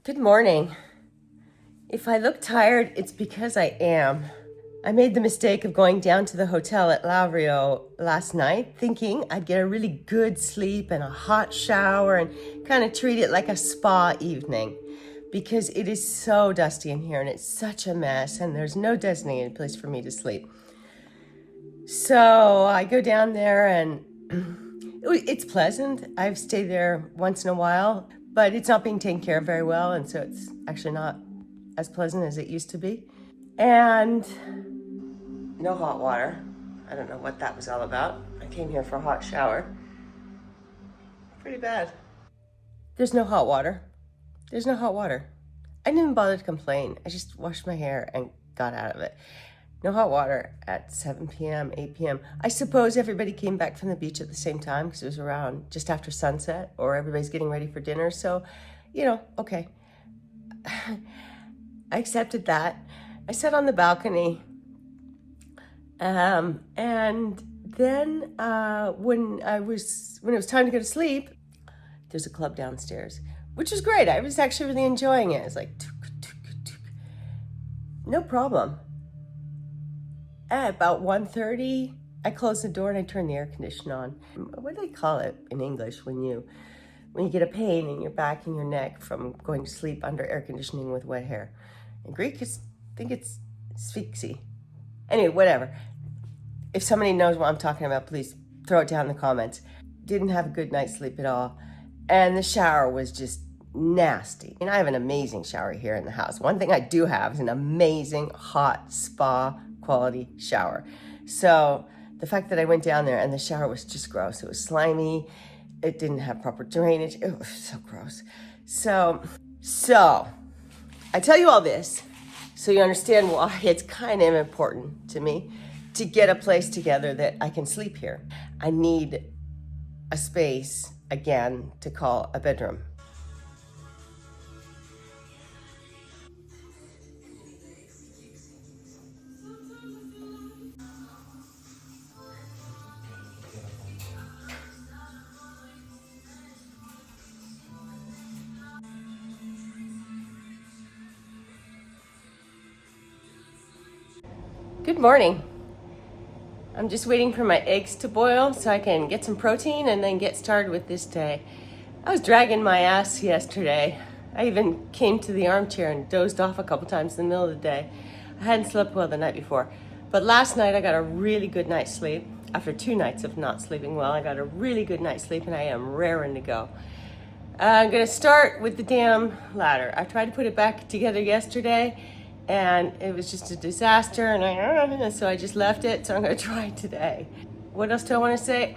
Good morning. If I look tired, it's because I am. I made the mistake of going down to the hotel at Lavrio last night thinking I'd get a really good sleep and a hot shower and kind of treat it like a spa evening because it is so dusty in here and it's such a mess and there's no designated place for me to sleep. So I go down there and it's pleasant. I've stayed there once in a while, but it's not being taken care of very well, and so it's actually not as pleasant as it used to be. And no hot water. I don't know what that was all about. I came here for a hot shower. Pretty bad. There's no hot water. There's no hot water. I didn't even bother to complain. I just washed my hair and got out of it. No hot water at 7 p.m., 8 p.m. I suppose everybody came back from the beach at the same time because it was around just after sunset or everybody's getting ready for dinner. So, okay. I accepted that. I sat on the balcony. And then when it was time to go to sleep, there's a club downstairs, which was great. I was actually really enjoying it. It's like, no problem. At about 1:30, I closed the door and I turned the air conditioner on. What do they call it in English when you get a pain in your back and your neck from going to sleep under air conditioning with wet hair? In Greek, I think it's asphyxia. Anyway, whatever. If somebody knows what I'm talking about, please throw it down in the comments. Didn't have a good night's sleep at all. And the shower was just nasty. And I have an amazing shower here in the house. One thing I do have is an amazing hot spa quality shower. So the fact that I went down there and the shower was just gross. It was slimy. It didn't have proper drainage. It was so gross. So I tell you all this so you understand why it's kind of important to me to get a place together that I can sleep here. I need a space, again, to call a bedroom. Good morning. I'm just waiting for my eggs to boil so I can get some protein and then get started with this day. I was dragging my ass yesterday. I even came to the armchair and dozed off a couple times in the middle of the day. I hadn't slept well the night before. But last night I got a really good night's sleep. After 2 nights of not sleeping well, I got a really good night's sleep and I am raring to go. I'm gonna start with the damn ladder. I tried to put it back together yesterday and it was just a disaster, and so I just left it, so I'm going to try it today. What else do I want to say?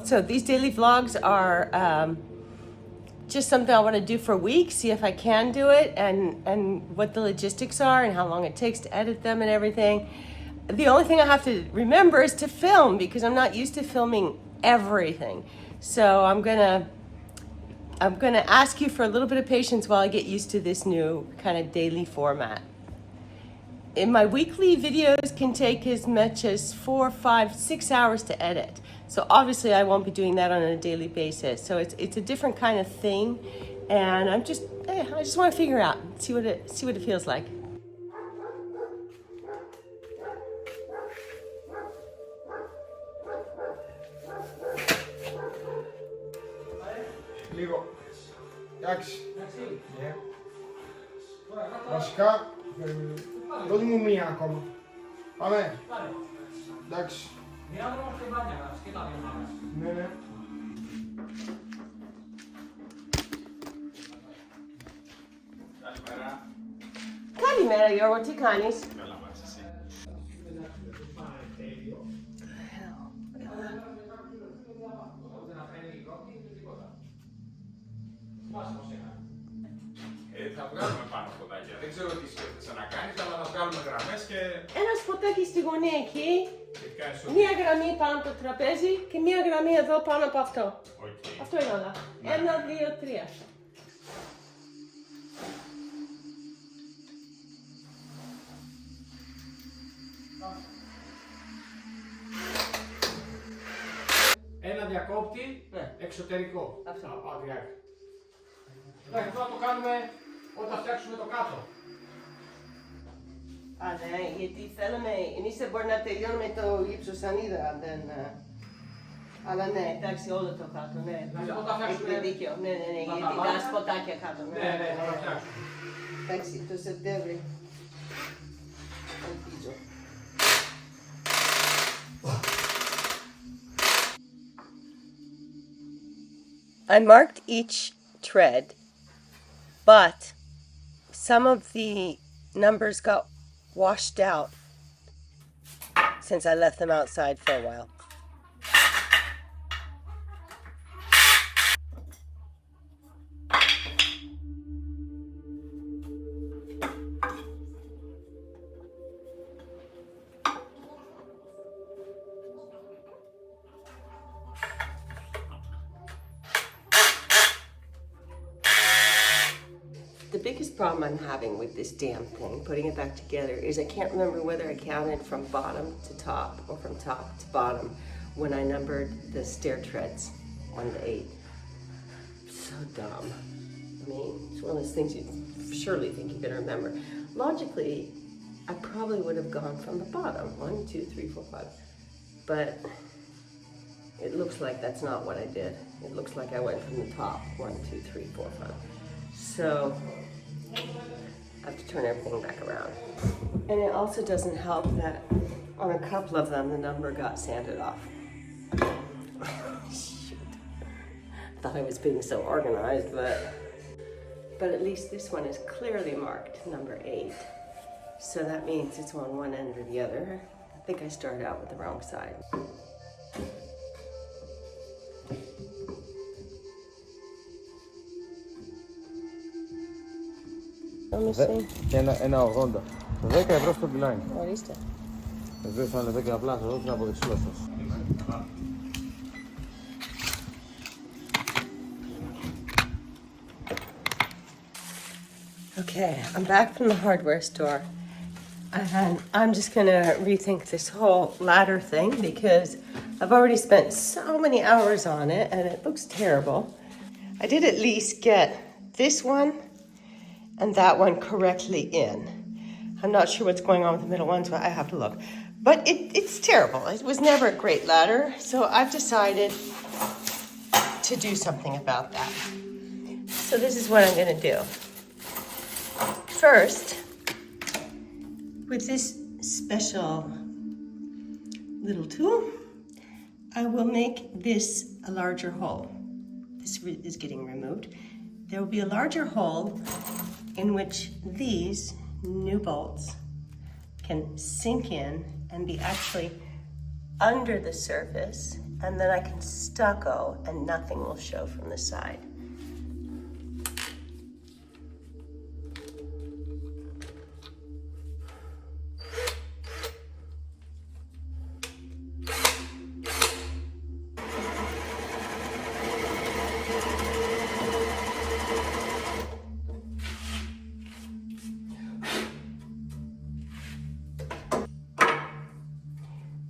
So these daily vlogs are just something I want to do for a week, see if I can do it, and what the logistics are, and how long it takes to edit them and everything. The only thing I have to remember is to film, because I'm not used to filming everything. So I'm gonna ask you for a little bit of patience while I get used to this new kind of daily format. In my weekly videos can take as much as 4, 5, 6 hours to edit. So obviously I won't be doing that on a daily basis. So it's a different kind of thing, and I just want to figure out, see what it feels like. Λίγο. Εντάξει. Ναι. Βασικά, δώσ' μου μία ακόμα. Πάμε. Εντάξει. Ναι, ναι. Καλημέρα Γιώργο, τι κάνεις? Καλά, Marcie, εσύ. Θα βγάλουμε πάνω σποτάκια. Δεν ξέρω τι σκέφτεσαι να κάνεις, αλλά θα βγάλουμε γραμμές και... Ένα σποτάκι στη γωνία εκεί, μία γραμμή πάνω από το τραπέζι και μία γραμμή εδώ πάνω από αυτό. Okay. Αυτό είναι όλα. 1, 2, 3. Ένα διακόπτη, Ναι. εξωτερικό. Αυτό. Εντάξει, αυτό θα το κάνουμε φτιάξουμε το κάτω. Α, ναι, γιατί θέλαμε, εμείς δεν μπορούμε να τελειώνουμε το ύψος-σανίδα, δεν... Αλλά ναι, εντάξει, όλο το κάτω, ναι. Έχετε δίκιο, ναι, γιατί τα σποτάκια κάτω. Ναι, θα τα φτιάξουμε. Εντάξει, το Σεπτέμβρη. Ελπίζω. I marked each tread, but some of the numbers got washed out since I left them outside for a while. The biggest problem I'm having with this damn thing, putting it back together, is I can't remember whether I counted from bottom to top or from top to bottom when I numbered the stair treads 1 to 8. So dumb. I mean, it's one of those things you surely think you can remember. Logically, I probably would have gone from the bottom, 1, 2, 3, 4, 5. But it looks like that's not what I did. It looks like I went from the top, 1, 2, 3, 4, 5. So I have to turn everything back around. And it also doesn't help that on a couple of them, the number got sanded off. Shoot. Thought I was being so organized, but at least this one is clearly marked number 8. So that means it's on one end or the other. I think I started out with the wrong side. Και ένα 80. 10 ευρώ στο design. Ορίστε. Βεβαίως αν είναι 10 απλά θα δώσω την αποδεξιλό σας. Okay, I'm back from the hardware store. And I'm just gonna rethink this whole ladder thing because I've already spent so many hours on it and it looks terrible. I did at least get this one and that one correctly in. I'm not sure what's going on with the middle one, so I have to look. But it's terrible. It was never a great ladder, so I've decided to do something about that. So this is what I'm gonna do. First, with this special little tool, I will make this a larger hole. This is getting removed. There will be a larger hole in which these new bolts can sink in and be actually under the surface, and then I can stucco and nothing will show from the side.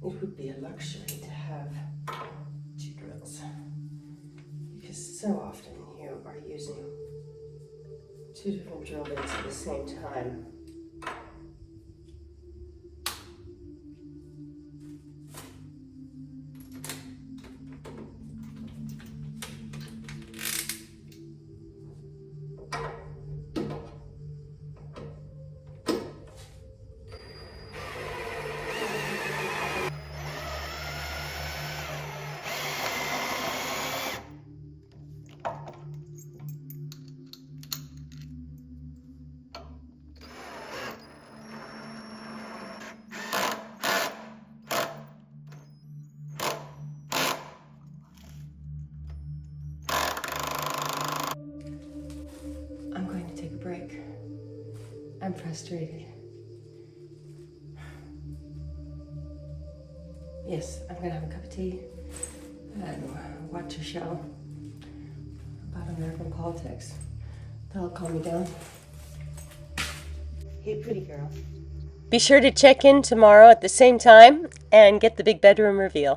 It would be a luxury to have 2 drills because so often you are using 2 different drill bits at the same time. I'm going to take a break. I'm frustrated. Yes, I'm gonna have a cup of tea and watch a show about American politics. That'll calm me down. Hey, pretty girl. Be sure to check in tomorrow at the same time and get the big bedroom reveal.